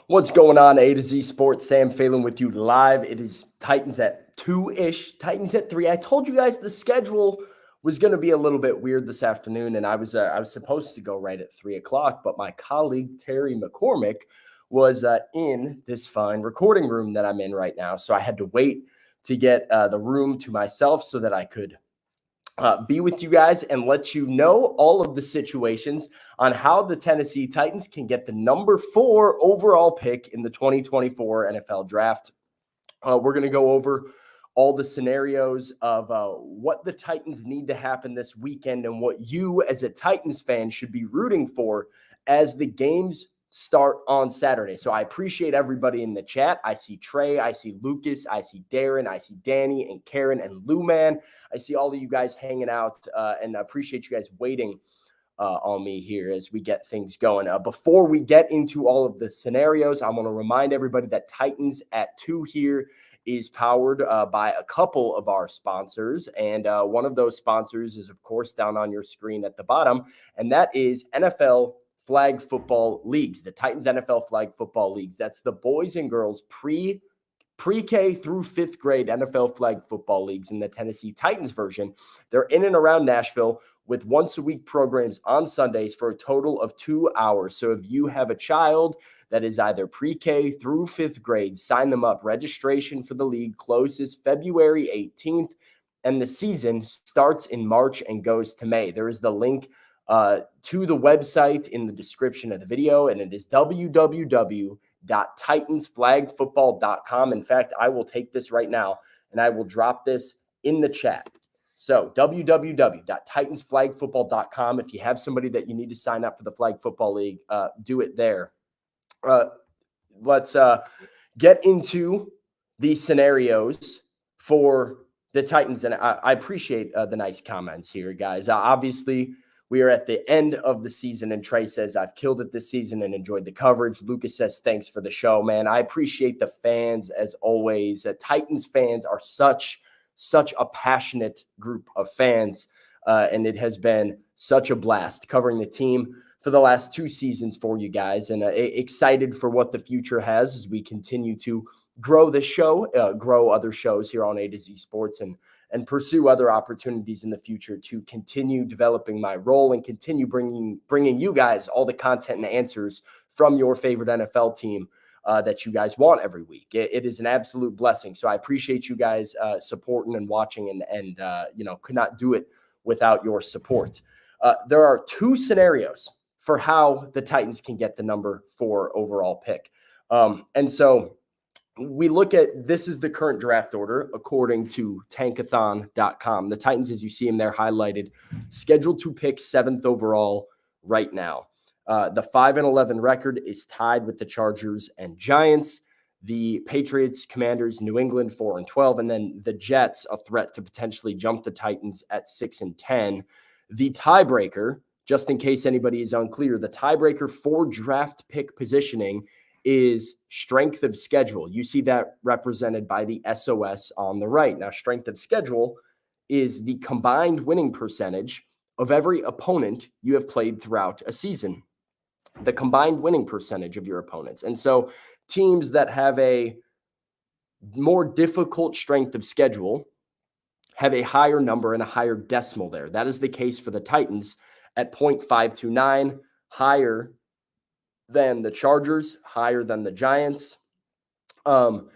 What's going on, A to Z Sports? Sam Phelan with you live. It is Titans at 2-ish, Titans at 3. I told you guys the schedule was going to be a little bit weird this afternoon, and I was supposed to go right at 3 o'clock, but my colleague Terry McCormick was in this fine recording room that I'm in right now, so I had to wait to get the room to myself so that I could be with you guys and let you know all of the situations on how the Tennessee Titans can get the number 4 overall pick in the 2024 NFL Draft. We're going to go over all the scenarios of what the Titans need to happen this weekend and what you as a Titans fan should be rooting for as the games start on Saturday. So I appreciate everybody in the chat. I see Trey, I see Lucas, I see Darren, I see Danny and Karen and Lou Man. I see all of you guys hanging out and I appreciate you guys waiting on me here as we get things going. Before we get into all of the scenarios, I want to remind everybody that Titans at 2 here is powered by a couple of our sponsors. And one of those sponsors is, of course, down on your screen at the bottom, and that is NFL Flag Football Leagues, the Titans NFL Flag Football Leagues. That's the boys and girls pre-K through 5th grade NFL Flag Football Leagues in the Tennessee Titans version. They're in and around Nashville with once-a-week programs on Sundays for a total of 2 hours. So if you have a child that is either pre-K through 5th grade, sign them up. Registration for the league closes February 18th, and the season starts in March and goes to May. There is the link to the website in the description of the video, and it is www.titansflagfootball.com. In fact, I will take this right now and I will drop this in the chat. So www.titansflagfootball.com. If you have somebody that you need to sign up for the Flag Football League, do it there. Let's get into the scenarios for the Titans. And I appreciate the nice comments here, guys. Obviously, we are at the end of the season, and Trey says, I've killed it this season and enjoyed the coverage. Lucas says, thanks for the show, man. I appreciate the fans as always. Titans fans are such a passionate group of fans, and it has been such a blast covering the team for the last 2 seasons for you guys, and excited for what the future has as we continue to grow the show, grow other shows here on A to Z Sports, and pursue other opportunities in the future to continue developing my role and continue bringing you guys all the content and answers from your favorite NFL team that you guys want every week. It is an absolute blessing. So I appreciate you guys supporting and watching, and could not do it without your support. There are 2 scenarios for how the Titans can get the number 4 overall pick. And so we look at, this is the current draft order according to tankathon.com. The Titans, as you see them there highlighted, scheduled to pick 7th overall right now. The 5-11 record is tied with the Chargers and Giants. The Patriots, Commanders, New England 4-12, and then the Jets, a threat to potentially jump the Titans at 6-10. The tiebreaker, just in case anybody is unclear, the tiebreaker for draft pick positioning is strength of schedule. You see that represented by the SOS on the right. Now, strength of schedule is the combined winning percentage of every opponent you have played throughout a season. The combined winning percentage of your opponents. And so teams that have a more difficult strength of schedule have a higher number and a higher decimal there. That is the case for the Titans at 0.529, higher than the Chargers, higher than the Giants. And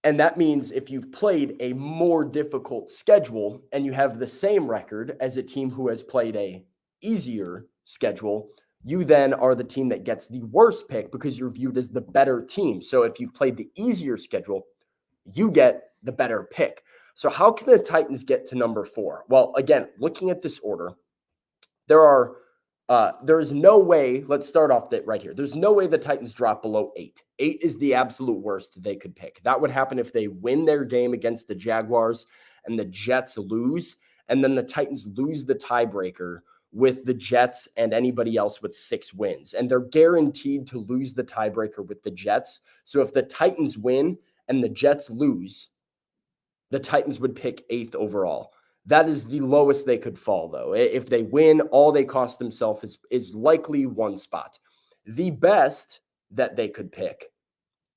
that means if you've played a more difficult schedule and you have the same record as a team who has played a easier schedule, you then are the team that gets the worst pick because you're viewed as the better team. So if you've played the easier schedule, you get the better pick. So how can the Titans get to number 4? Well, again, looking at this order, there is no way, let's start off that right here. There's no way the Titans drop below 8. 8 is the absolute worst they could pick. That would happen if they win their game against the Jaguars and the Jets lose, and then the Titans lose the tiebreaker with the Jets and anybody else with 6 wins. And they're guaranteed to lose the tiebreaker with the Jets. So if the Titans win and the Jets lose, the Titans would pick 8th overall. That is the lowest they could fall, though. If they win, all they cost themselves is likely 1 spot. The best that they could pick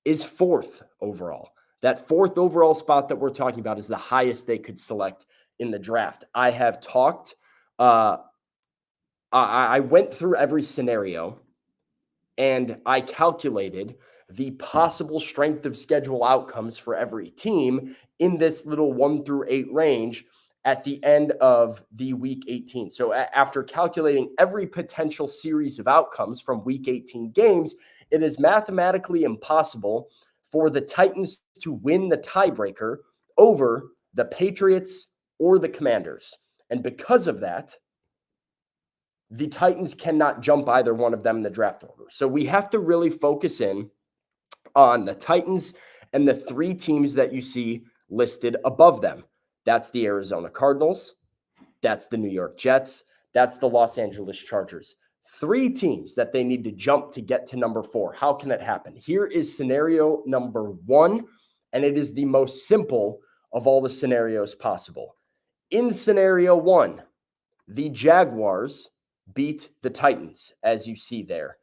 is 4th overall. That 4th overall spot that we're talking about is the highest they could select in the draft. I have talked, I went through every scenario and I calculated the possible strength of schedule outcomes for every team in this little 1 through 8 range at the end of the week 18. So after calculating every potential series of outcomes from week 18 games, it is mathematically impossible for the Titans to win the tiebreaker over the Patriots or the Commanders. And because of that, the Titans cannot jump either one of them in the draft order. So we have to really focus in on the Titans and the 3 teams that you see listed above them. That's the Arizona Cardinals. That's the New York Jets. That's the Los Angeles Chargers. 3 teams that they need to jump to get to number 4. How can it happen? Here is scenario number 1, and it is the most simple of all the scenarios possible. In scenario 1, the Jaguars beat the Titans, as you see there.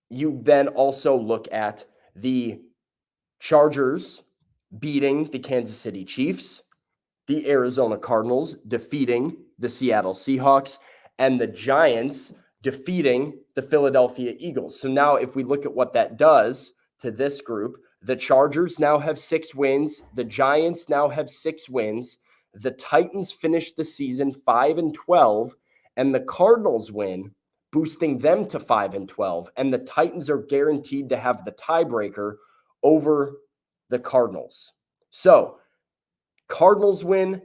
You then also look at the Chargers beating the Kansas City Chiefs, the Arizona Cardinals defeating the Seattle Seahawks, and the Giants defeating the Philadelphia Eagles. So now if we look at what that does to this group, the Chargers now have 6 wins. The Giants now have 6 wins. The Titans finished the season 5-12, and the Cardinals win, boosting them to 5-12. And the Titans are guaranteed to have the tiebreaker over the Cardinals. So Cardinals win,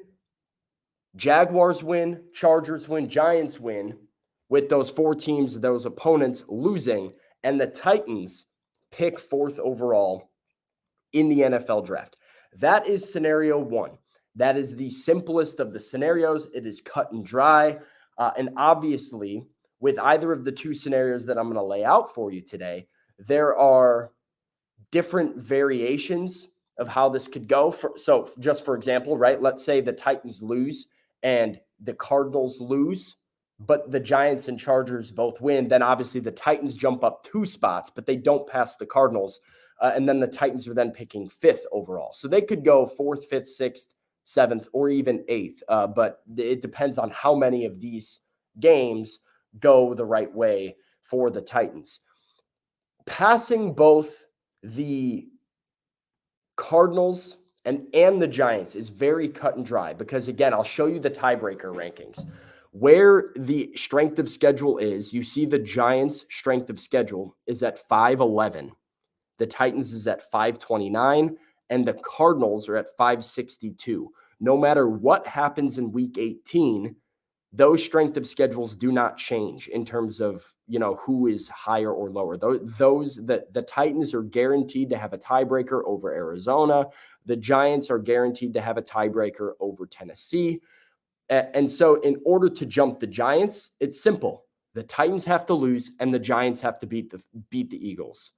Jaguars win, Chargers win, Giants win, with those 4 teams, those opponents losing, and the Titans pick 4th overall in the NFL draft. That is scenario 1. That is the simplest of the scenarios. It is cut and dry. And obviously, with either of the 2 scenarios that I'm going to lay out for you today, there are different variations of how this could go. So just for example, right, let's say the Titans lose and the Cardinals lose, but the Giants and Chargers both win. Then obviously the Titans jump up 2 spots, but they don't pass the Cardinals. And then the Titans are then picking 5th overall. So they could go 4th, 5th, 6th, 7th, or even 8th. But it depends on how many of these games go the right way for the Titans. Passing both the Cardinals and the Giants is very cut and dry because, again, I'll show you the tiebreaker rankings. Where the strength of schedule is, you see the Giants' strength of schedule is at 511. The Titans is at 529, and the Cardinals are at 562. No matter what happens in week 18, those strength of schedules do not change in terms of, who is higher or lower. The Titans are guaranteed to have a tiebreaker over Arizona. The Giants are guaranteed to have a tiebreaker over Tennessee. And so in order to jump the Giants, it's simple. The Titans have to lose and the Giants have to beat the Eagles.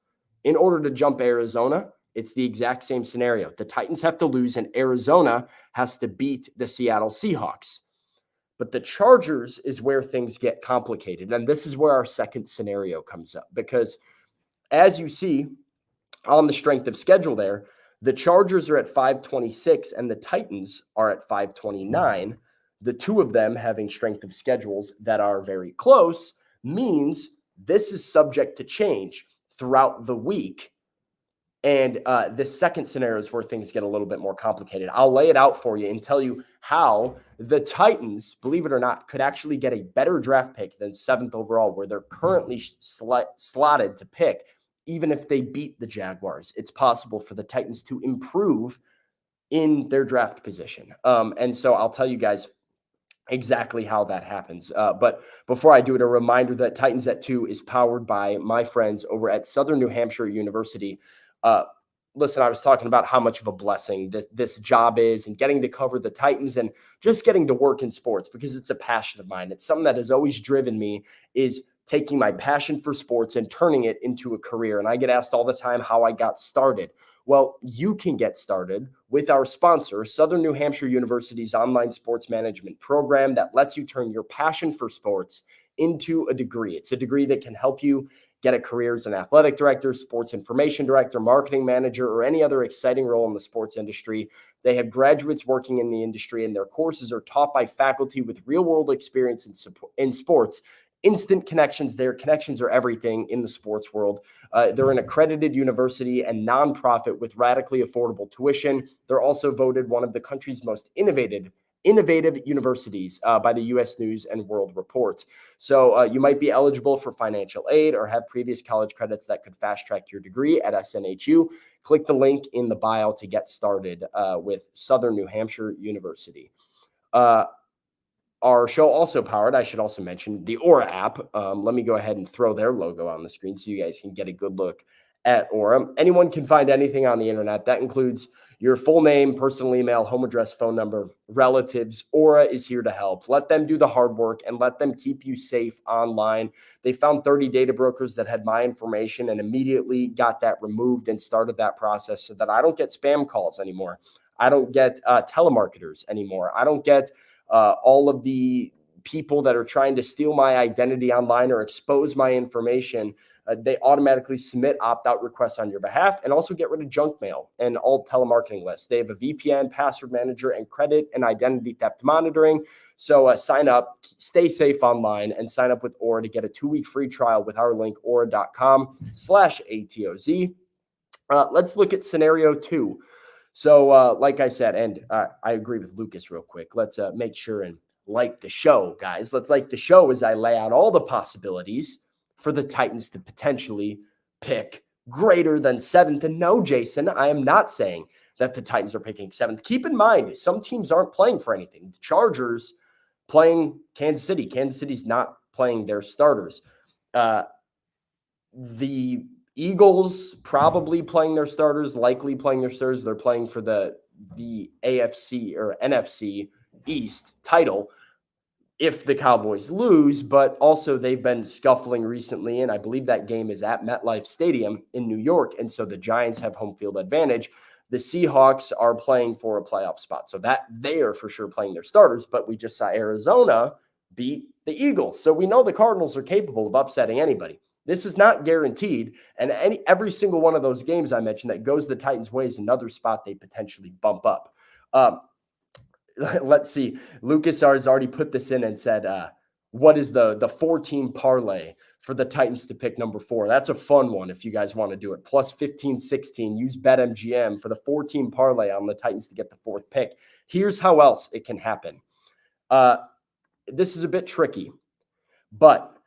In order to jump Arizona, it's the exact same scenario. The Titans have to lose and Arizona has to beat the Seattle Seahawks. But the Chargers is where things get complicated. And this is where our second scenario comes up. Because as you see on the strength of schedule there, the Chargers are at 526 and the Titans are at 529. The 2 of them having strength of schedules that are very close means this is subject to change throughout the week. And the second scenario is where things get a little bit more complicated. I'll lay it out for you and tell you how the Titans, believe it or not, could actually get a better draft pick than 7th overall, where they're currently slotted to pick. Even if they beat the Jaguars, it's possible for the Titans to improve in their draft position. And so I'll tell you guys exactly how that happens. But before I do it, a reminder that Titans at 2 is powered by my friends over at Southern New Hampshire University. Listen, I was talking about how much of a blessing this job is and getting to cover the Titans and just getting to work in sports because it's a passion of mine. It's something that has always driven me, is taking my passion for sports and turning it into a career. And I get asked all the time how I got started. Well, you can get started with our sponsor, Southern New Hampshire University's online sports management program that lets you turn your passion for sports into a degree. It's a degree that can help you get a career as an athletic director, sports information director, marketing manager, or any other exciting role in the sports industry. They have graduates working in the industry, and their courses are taught by faculty with real-world experience in sports. Instant connections there. Connections are everything in the sports world. They're an accredited university and nonprofit with radically affordable tuition. They're also voted one of the country's most innovative universities by the U.S. News and World Report. So you might be eligible for financial aid or have previous college credits that could fast track your degree at SNHU. Click the link in the bio to get started with Southern New Hampshire University. Our show also powered, I should also mention, the Aura app. Let me go ahead and throw their logo on the screen so you guys can get a good look at Aura. Anyone can find anything on the internet. That includes your full name, personal email, home address, phone number, relatives. Aura is here to help. Let them do the hard work and let them keep you safe online. They found 30 data brokers that had my information and immediately got that removed and started that process so that I don't get spam calls anymore. I don't get telemarketers anymore. I don't get all of the people that are trying to steal my identity online or expose my information. They automatically submit opt-out requests on your behalf and also get rid of junk mail and all telemarketing lists. They have a VPN, password manager, and credit and identity theft monitoring. So sign up, stay safe online, and sign up with Aura to get a 2-week free trial with our link, aura.com/ATOZ. Let's look at scenario 2. So like I said, and I agree with Lucas real quick. Let's make sure and like the show, guys. Let's like the show as I lay out all the possibilities for the Titans to potentially pick greater than 7th. And no, Jason, I am not saying that the Titans are picking 7th. Keep in mind, some teams aren't playing for anything. The Chargers playing Kansas City. Kansas City's not playing their starters. The Eagles probably playing their starters, likely playing their starters. They're playing for the AFC or NFC East title if the Cowboys lose, but also they've been scuffling recently, and I believe that game is at MetLife Stadium in New York, and so the Giants have home field advantage. The Seahawks are playing for a playoff spot, so that they are for sure playing their starters, but we just saw Arizona beat the Eagles, so we know the Cardinals are capable of upsetting anybody. This is not guaranteed, and every single one of those games I mentioned that goes the Titans' way is another spot they potentially bump up. Let's see. Lucas has already put this in and said, what is the 4-team parlay for the Titans to pick number 4? That's a fun one if you guys want to do it. Plus 15-16. Use BetMGM for the 4-team parlay on the Titans to get the 4th pick. Here's how else it can happen. This is a bit tricky, but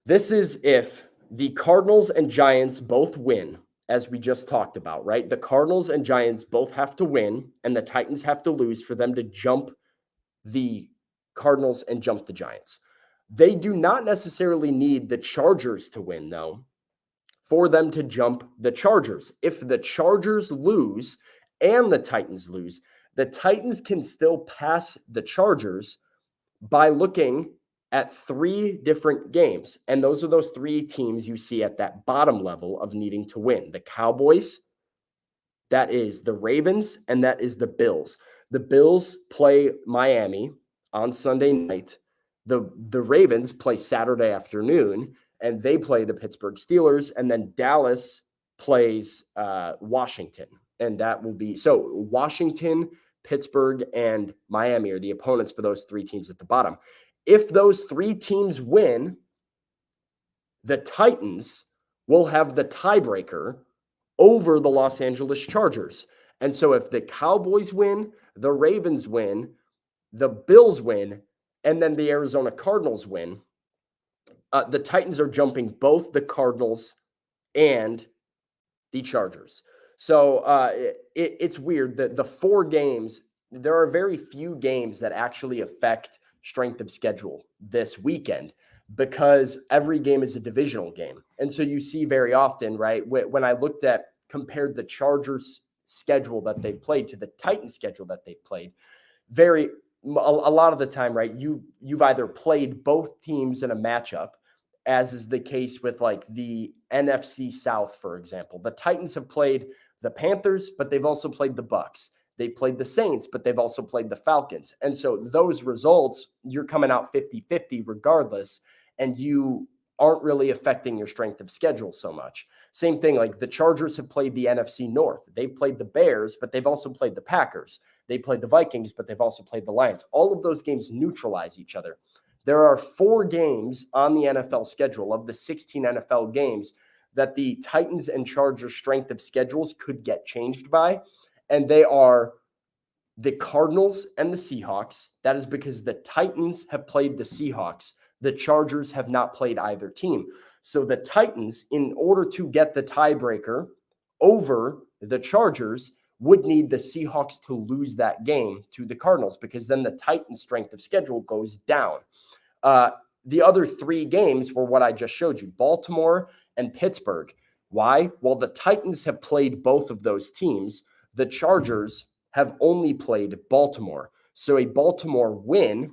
this is if the Cardinals and Giants both win, as we just talked about, right? The Cardinals and Giants both have to win, and the Titans have to lose for them to jump the Cardinals and jump the Giants. They do not necessarily need the Chargers to win, though, for them to jump the Chargers. If the Chargers lose and the Titans lose, the Titans can still pass the Chargers by looking at 3 different games. And those are those 3 teams you see at that bottom level of needing to win. The Cowboys, that is the Ravens, and that is the Bills. The Bills play Miami on Sunday night. The Ravens play Saturday afternoon, and they play the Pittsburgh Steelers. And then Dallas plays Washington. And that will be, so Washington, Pittsburgh, and Miami are the opponents for those 3 teams at the bottom. If those 3 teams win, the Titans will have the tiebreaker over the Los Angeles Chargers. And so if the Cowboys win, the Ravens win, the Bills win, and then the Arizona Cardinals win, the Titans are jumping both the Cardinals and the Chargers. So it's weird that the 4 games, there are very few games that actually affect strength of schedule this weekend because every game is a divisional game. And so you see very often, right, when I compared the Chargers schedule that they've played to the Titans schedule that they've played, a lot of the time, right, you've either played both teams in a matchup, as is the case with like the NFC South, for example. The Titans have played the Panthers, but they've also played the Bucks. They've played the Saints, but they've also played the Falcons. And so those results, you're coming out 50-50 regardless, and you aren't really affecting your strength of schedule so much. Same thing, like the Chargers have played the NFC North. They've played the Bears, but they've also played the Packers. They played the Vikings, but they've also played the Lions. All of those games neutralize each other. There are 4 games on the NFL schedule of the 16 NFL games that the Titans and Chargers strength of schedules could get changed by. And they are the Cardinals and the Seahawks. That is because the Titans have played the Seahawks. The Chargers have not played either team. So the Titans, in order to get the tiebreaker over the Chargers, would need the Seahawks to lose that game to the Cardinals, because then the Titans' strength of schedule goes down. The other 3 games were what I just showed you, Baltimore and Pittsburgh. Why? Well, the Titans have played both of those teams. The Chargers have only played Baltimore. So a Baltimore win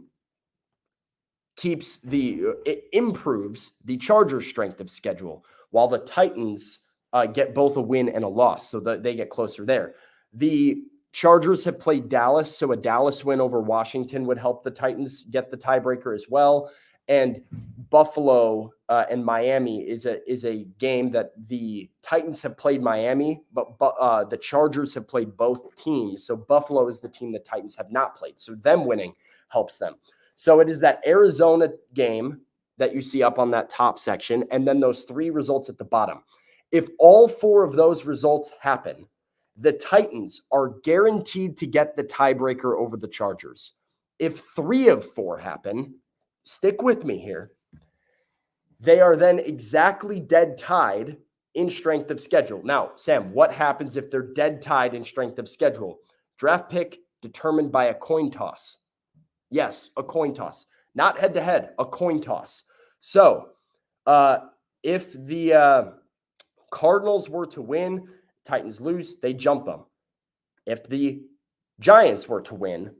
it improves the Chargers' strength of schedule, while the Titans get both a win and a loss, so that they get closer there. The Chargers have played Dallas, so a Dallas win over Washington would help the Titans get the tiebreaker as well. And Buffalo and Miami is a game that the Titans have played Miami, but the Chargers have played both teams. So Buffalo is the team the Titans have not played. So them winning helps them. So it is that Arizona game that you see up on that top section, and then those 3 results at the bottom. If all 4 of those results happen, the Titans are guaranteed to get the tiebreaker over the Chargers. If 3 of 4 happen, stick with me here, they are then exactly dead tied in strength of schedule. Now, Sam, what happens if they're dead tied in strength of schedule? Draft pick determined by a coin toss. Yes, a coin toss. Not head-to-head, a coin toss. So if the Cardinals were to win, Titans lose, they jump them. If the Giants were to win,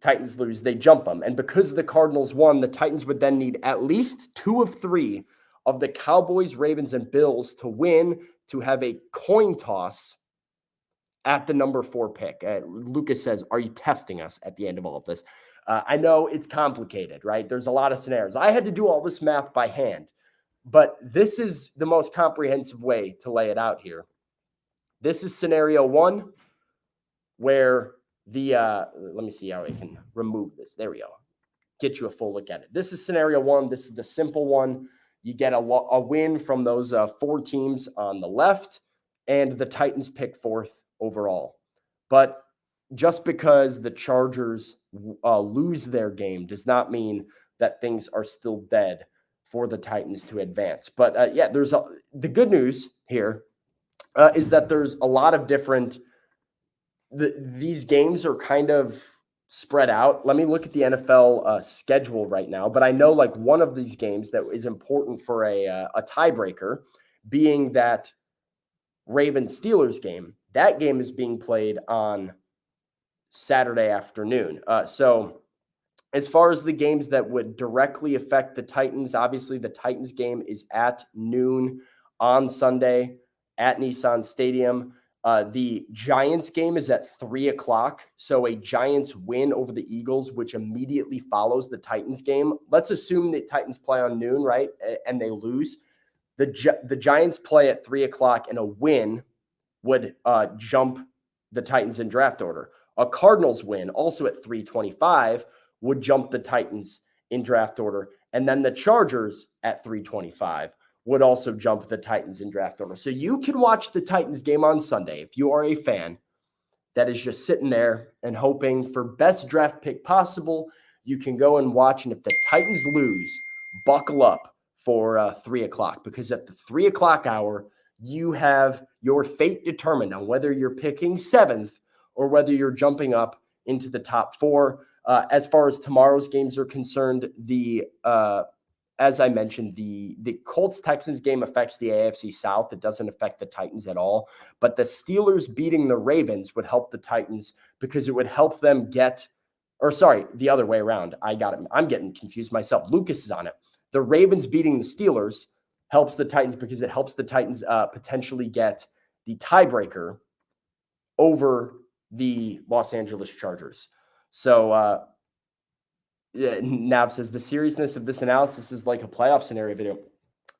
Titans lose, they jump them. And because the Cardinals won, the Titans would then need at least 2 of 3 of the Cowboys, Ravens, and Bills to win to have a coin toss at the number 4 pick. Lucas says, are you testing us at the end of all of this? I know it's complicated, right? There's a lot of scenarios. I had to do all this math by hand, but this is the most comprehensive way to lay it out here. This is scenario 1, where let me see how I can remove this. There we go. Get you a full look at it. This is scenario 1. This is the simple one. You get a win from those 4 teams on the left, and the Titans pick 4th overall. But just because the Chargers lose their game does not mean that things are still dead for the Titans to advance. But yeah, the good news here is that there's a lot of different. These games are kind of spread out. Let me look at the NFL schedule right now. But I know like one of these games that is important for a tiebreaker, being that Ravens-Steelers game. That game is being played on Saturday afternoon. So as far as the games that would directly affect the Titans, obviously the Titans game is at noon on Sunday at Nissan Stadium. The Giants game is at 3:00. So a Giants win over the Eagles, which immediately follows the Titans game. Let's assume the Titans play on noon, right? And they lose. The Giants play at 3:00, and a win would jump the Titans in draft order. A Cardinals win, also at 3:25, would jump the Titans in draft order. And then the Chargers at 3:25 would also jump the Titans in draft order. So you can watch the Titans game on Sunday if you are a fan that is just sitting there and hoping for best draft pick possible. You can go and watch, and if the Titans lose, buckle up for 3:00, because at the 3:00 hour, you have your fate determined on whether you're picking 7th or whether you're jumping up into the top 4. As far as tomorrow's games are concerned, as I mentioned, the Colts-Texans game affects the AFC South. It doesn't affect the Titans at all. But the Steelers beating the Ravens would help the Titans because it would help them the other way around. I'm getting confused myself. Lucas is on it. The Ravens beating the Steelers helps the Titans because it helps the Titans potentially get the tiebreaker over the Los Angeles Chargers. So Nav says the seriousness of this analysis is like a playoff scenario video.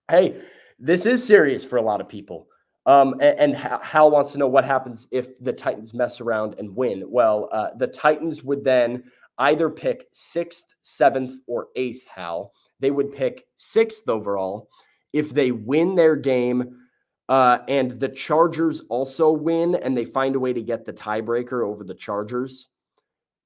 Hey, this is serious for a lot of people. And Hal wants to know what happens if the Titans mess around and win. Well, the Titans would then either pick 6th, 7th, or 8th, Hal. They would pick 6th overall. If they win their game and the Chargers also win and they find a way to get the tiebreaker over the Chargers,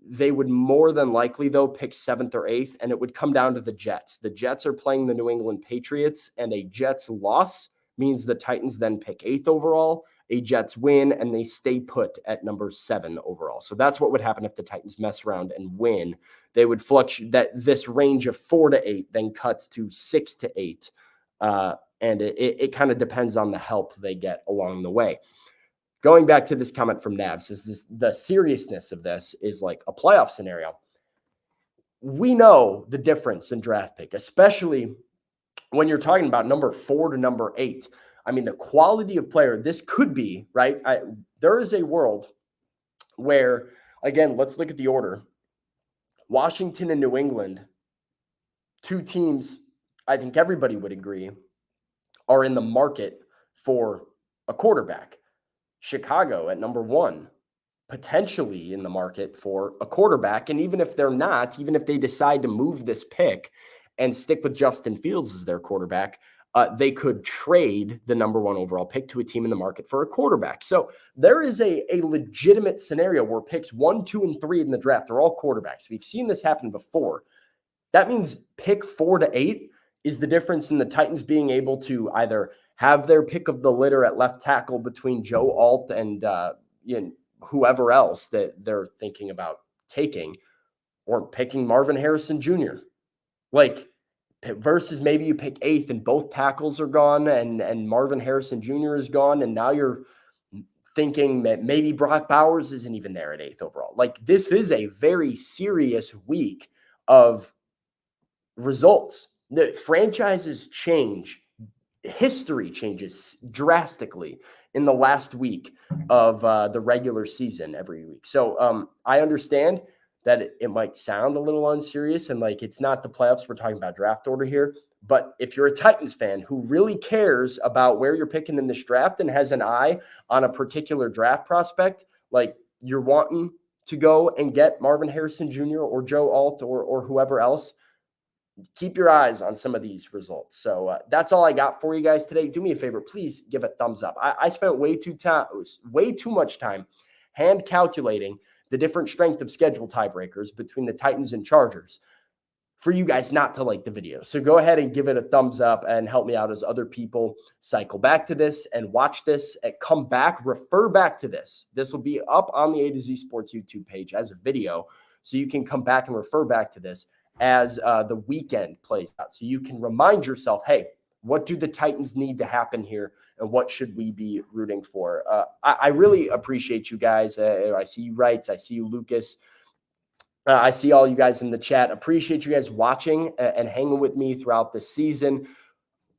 they would more than likely, though, pick 7th or 8th, and it would come down to the Jets. The Jets are playing the New England Patriots, and a Jets loss means the Titans then pick 8th overall. A Jets win, and they stay put at number 7 overall. So that's what would happen if the Titans mess around and win. They would fluctuate that this range of 4 to 8 then cuts to 6 to 8, and it kind of depends on the help they get along the way. Going back to this comment from Nav, says the seriousness of this is like a playoff scenario. We know the difference in draft pick, especially when you're talking about number 4 to number 8. I mean, the quality of player, this could be, right? There is a world where, again, let's look at the order. Washington and New England, 2 teams, I think everybody would agree, are in the market for a quarterback. Chicago at number 1, potentially in the market for a quarterback. And even if they're not, even if they decide to move this pick and stick with Justin Fields as their quarterback, they could trade the number 1 overall pick to a team in the market for a quarterback. So there is a legitimate scenario where picks 1, 2, and 3 in the draft, they're all quarterbacks. We've seen this happen before. That means pick 4 to 8 is the difference in the Titans being able to either have their pick of the litter at left tackle between Joe Alt and whoever else that they're thinking about taking, or picking Marvin Harrison Jr. Like, versus maybe you pick 8th and both tackles are gone and Marvin Harrison Jr. is gone, and now you're thinking that maybe Brock Bowers isn't even there at 8th overall. Like, this is a very serious week of results. The franchises change. History changes drastically in the last week of the regular season every week. So I understand that it might sound a little unserious and like it's not the playoffs. We're talking about draft order here. But if you're a Titans fan who really cares about where you're picking in this draft and has an eye on a particular draft prospect, like you're wanting to go and get Marvin Harrison Jr. or Joe Alt or whoever else, keep your eyes on some of these results. So that's all I got for you guys today. Do me a favor, please give a thumbs up. I spent way too much time hand calculating the different strength of schedule tiebreakers between the Titans and Chargers for you guys not to like the video. So go ahead and give it a thumbs up and help me out as other people cycle back to this and watch this and come back, refer back to this. This will be up on the A to Z Sports YouTube page as a video, so you can come back and refer back to this as the weekend plays out. So you can remind yourself, hey, what do the Titans need to happen here? And what should we be rooting for? I really appreciate you guys. I see you, Wrights. I see you, Lucas. I see all you guys in the chat. Appreciate you guys watching and hanging with me throughout the season.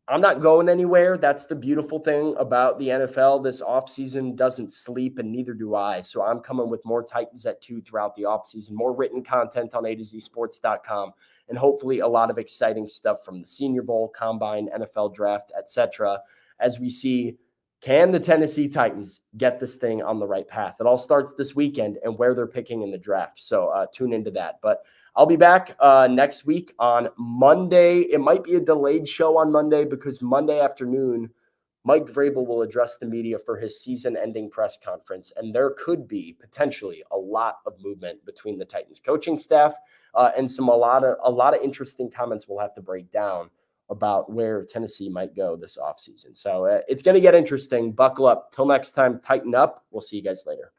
I'm not going anywhere. That's the beautiful thing about the NFL. This offseason doesn't sleep, and neither do I. So I'm coming with more Titans at 2 throughout the offseason, more written content on A2Zsports.com, and hopefully a lot of exciting stuff from the Senior Bowl, Combine, NFL Draft, etc. as we see, can the Tennessee Titans get this thing on the right path? It all starts this weekend and where they're picking in the draft. So tune into that. But I'll be back next week on Monday. It might be a delayed show on Monday because Monday afternoon, Mike Vrabel will address the media for his season-ending press conference, and there could be potentially a lot of movement between the Titans coaching staff and a lot of interesting comments we'll have to break down about where Tennessee might go this offseason. So it's going to get interesting. Buckle up. Till next time, tighten up. We'll see you guys later.